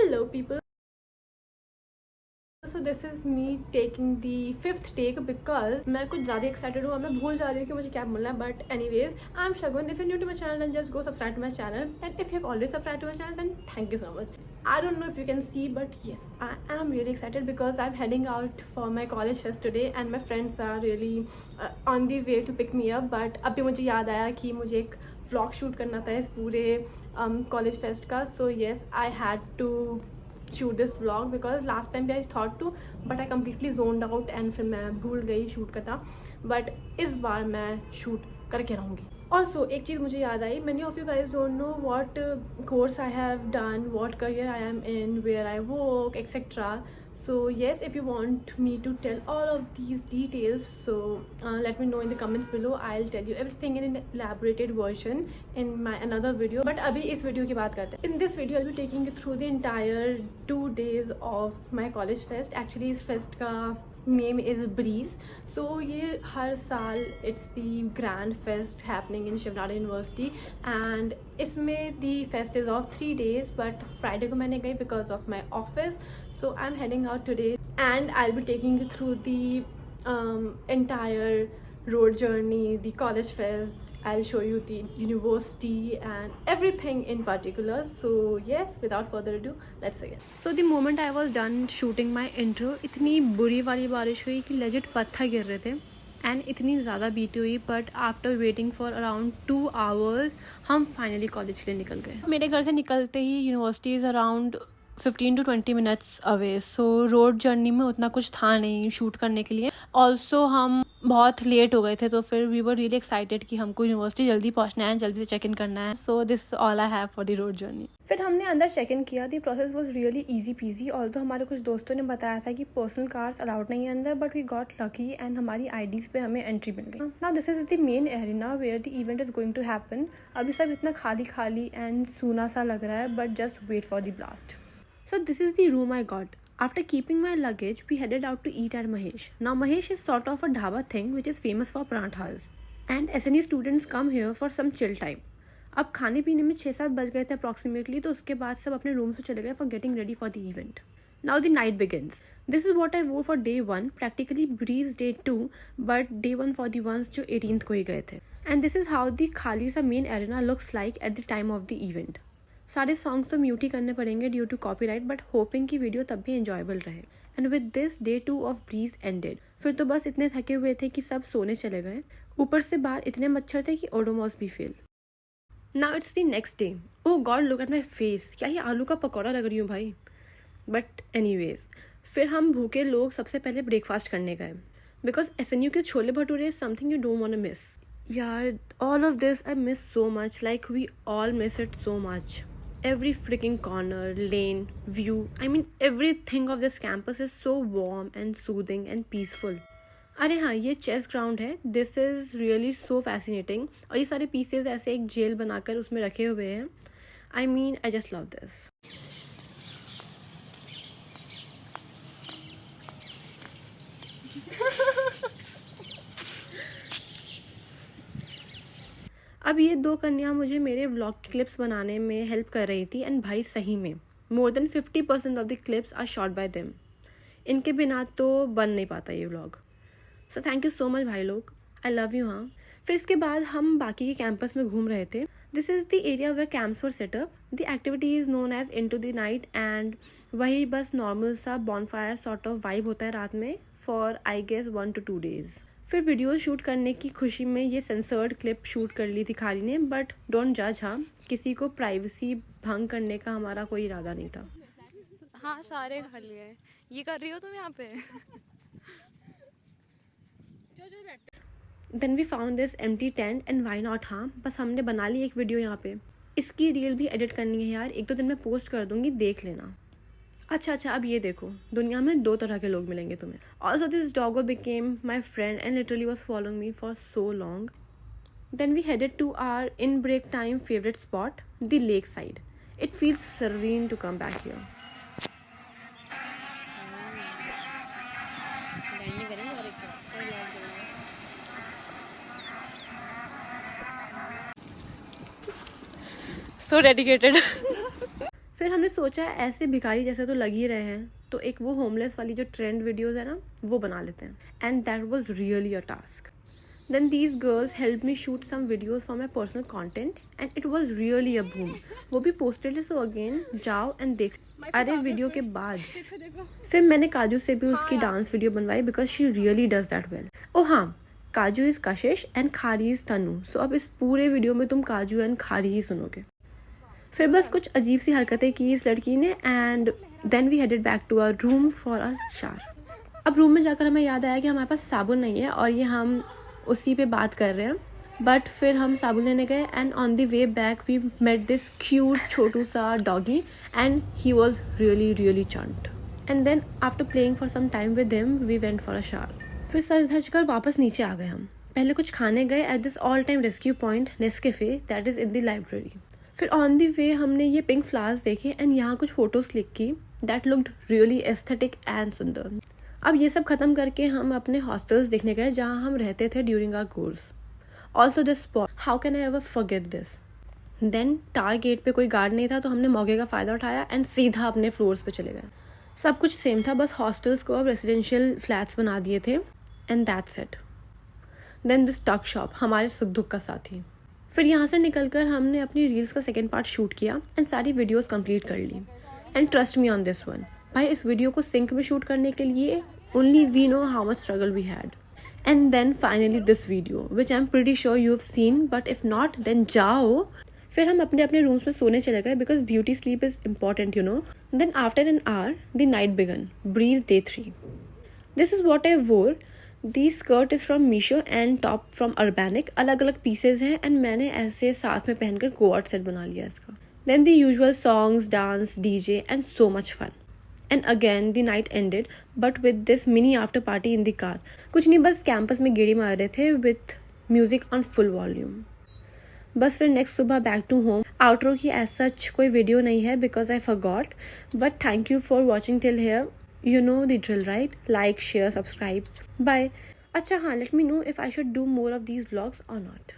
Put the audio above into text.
Hello people. So this is me taking the 5th take because मैं कुछ ज़्यादा excited हूँ और मैं भूल जा रही हूँ कि मुझे क्या बोलना है. But anyways, I am Shagun. If you new to my channel then just go subscribe to my channel, and if you have already subscribed to my channel then thank you so much. I don't know if you can see, but yes, I am really excited because I'm heading out for my college fest today and my friends are really on the way to pick me up. But अभी मुझे याद आया कि मुझे एक vlog shoot करना था इस पूरे college fest का. So yes, I had to shoot this vlog because last time I thought to, but I completely zoned out and फिर मैं भूल गई शूट करना. बट इस बार मैं शूट करके रहूँगी. Also एक चीज़ मुझे याद आई, many of you guys don't know what course I have done, what career I am in, where I work, etc. So yes, if you want me to tell all of these details, so let me know in the comments below. I'll tell you everything in an elaborated version in my another video. But अभी इस video की बात करते हैं. In this video I'll be taking you through the entire 2 days of my college fest. Actually इस fest का name is Breeze. So ये हर साल it's the grand fest happening in Shiv Nara University and इसमें the fest is of 3 days. But Friday को मैंने गई because of my office. So I'm heading out today and I'll be taking you through the entire road journey, the college fest. I'll show you the university and everything in particular. So yes, without further ado, let's begin. So the moment I was done shooting my intro, इतनी बुरी वाली बारिश हुई कि legit पत्थर गिर रहे थे एंड इतनी ज़्यादा बीती हुई. But after waiting for around 2 hours हम फाइनली कॉलेज के लिए निकल गए. मेरे घर से निकलते ही university is around 15 to 20 minutes away. So road journey में उतना कुछ था नहीं शूट करने के लिए. ऑल्सो हम बहुत लेट हो गए थे तो फिर वी वर रियली एक्साइटेड कि हमको यूनिवर्सिटी जल्दी पहुंचना है, जल्दी से चेक इन करना है. So this all I have for the road journey. फिर हमने अंदर चेक इन किया. The process was really easy PG. Also हमारे कुछ दोस्तों ने बताया था कि पर्सनल कार्स अलाउड नहीं है अंदर, but we got lucky and हमारी आईडीज पे हमें एंट्री मिल गई. Now this is the main arena where the event is going to happen. अभी सब इतना खाली खाली एंड सूना सा लग रहा है, but just wait for the blast. So this is the room I got. After keeping my luggage, we headed out to eat at Mahesh. Now Mahesh is sort of a dhaba thing which is famous for paranthas. And SNE students come here for some chill time. अब खाने पीने में 6-7 बज गए थे approximately, तो उसके बाद सब अपने रूम से चले गए for getting ready for the event. Now the night begins. This is what I wore for day 1, practically Breeze day 2, but day 1 for the ones जो 18th को ही गए थे. And this is how the खाली सा main arena looks like at the time of the event. सारे songs तो mute ही करने पड़ेंगे due to copyright, but hoping की वीडियो तब भी एंजॉयबल रहे. And with this day 2 of Breeze ended. फिर तो बस इतने थके हुए थे कि सब सोने चले गए. ऊपर से बाहर इतने मच्छर थे कि ओडोमॉस भी fail. Now it's the next day. Oh God, look at my face. क्या ये आलू का पकौड़ा लग रही हूँ भाई. बट एनीवेज, फिर हम भूखे लोग सबसे पहले ब्रेकफास्ट करने गए बिकॉज SNU के chole bhature is something you don't want to miss. यार, all of this I miss so much. Like we all miss it so much. Every freaking corner, lane, view, I mean everything of this campus is so warm and soothing and peaceful. अरे हाँ, ये chess ground है. This is really so fascinating. और ये सारे pieces ऐसे एक jail बनाकर उसमें रखे हुए हैं. I mean I just love this. अब ये 2 कन्या मुझे मेरे व्लॉग की क्लिप्स बनाने में हेल्प कर रही थी. एंड भाई सही में more than 50% of the clips are shot by them. इनके बिना तो बन नहीं पाता ये vlog. So thank you so much भाई लोग. I love you. हाँ, फिर इसके बाद हम बाकी के कैंपस में घूम रहे थे. This is the area where camps were set up. The activity is known as into the night. And वही बस नॉर्मल सा बॉनफायर सॉर्ट ऑफ वाइब होता है रात में for I guess 1 to 2 days. फिर वीडियो शूट करने की खुशी में ये सेंसर्ड क्लिप शूट कर ली थी खाली ने. बट डोंट जज. हाँ, किसी को प्राइवेसी भंग करने का हमारा कोई इरादा नहीं था. हाँ, सारे खाली है. ये कर रही हो तुम यहाँ पे. Then we found this empty tent and why not. हाँ, बस हमने बना ली एक वीडियो यहाँ पे. इसकी रील भी एडिट करनी है यार. 1-2 दिन में पोस्ट कर दूंगी, देख लेना. अच्छा, अब ये देखो, दुनिया में 2 तरह के लोग मिलेंगे तुम्हें. Also this doggo became my friend and literally was following me for so long. Then we headed to our in break time favourite spot, the lake side. It feels serene to come back here. So dedicated. फिर हमने सोचा ऐसे भिखारी जैसे तो लग ही रहे हैं, तो एक वो होमलेस वाली जो ट्रेंड वीडियोस है ना वो बना लेते हैं. And that was really a task. Then these girls helped me shoot some videos for my personal content and it was really a boom. वो भी posted है, so again जाओ and देख. अरे वीडियो के बाद फिर मैंने काजू से भी उसकी डांस वीडियो बनवाई because she really does that well. ओ हाँ, काजू is Kashish and Khari is तनु. सो अब इस पूरे वीडियो में तुम काजू एंड खारी ही सुनोगे. फिर बस कुछ अजीब सी हरकतें की इस लड़की ने and then we headed back to our room for a shower. अब रूम में जाकर हमें याद आया कि हमारे पास साबुन नहीं है और ये हम उसी पे बात कर रहे हैं. बट फिर हम साबुन लेने गए and on the way back we met this cute छोटू सा doggy and he was really really चंट. And then after playing for some time with him we went for a shower. फिर सज धज कर वापस नीचे आ गए हम. पहले कुछ खाने गए at this all time rescue point Nescafe that is in the library. फिर ऑन द वे हमने ये पिंक फ्लावर्स देखे एंड यहाँ कुछ फ़ोटोज़ क्लिक की that looked really aesthetic and सुंदर. अब ये सब ख़त्म करके हम अपने हॉस्टल्स देखने गए जहाँ हम रहते थे during our course. Also this spot, how can I ever forget this. Then tar gate पे कोई गार्ड नहीं था तो हमने मौके का फ़ायदा उठाया एंड सीधा अपने फ्लोर्स पे चले गए. सब कुछ सेम था, बस हॉस्टल्स को अब रेजिडेंशियल फ्लैट्स बना दिए थे and that's it. Then this tuck shop, हमारे सुख दुख का साथी. फिर यहाँ से निकलकर हमने अपनी रील्स का सेकेंड पार्ट शूट किया एंड सारी वीडियोज़ कंप्लीट कर ली. And trust me on this one, भाई इस वीडियो को सिंक में शूट करने के लिए only we know how much struggle we had. And then finally this video which I'm pretty sure you've seen, but if not then जाओ. फिर हम अपने अपने रूम्स में सोने चले गए because beauty sleep is important, you know. Then after an hour the night began. Breeze day 3. This is what I wore. The skirt is from Misho and top from Urbanic. अलग अलग pieces हैं and मैंने ऐसे साथ में पहनकर coat set बना लिया इसका. Then the usual songs, dance, DJ and so much fun. And again the night ended but with this mini after party in the car. कुछ नहीं, बस कैंपस में गेड़ी मार रहे थे with music on full volume. बस फिर नेक्स्ट सुबह बैक टू होम. आउटरो की एज सच कोई वीडियो नहीं है because I forgot. But thank you for watching till here. You know the drill, right? Like, share, subscribe. Bye. अच्छा हाँ, let me know if I should do more of these vlogs or not.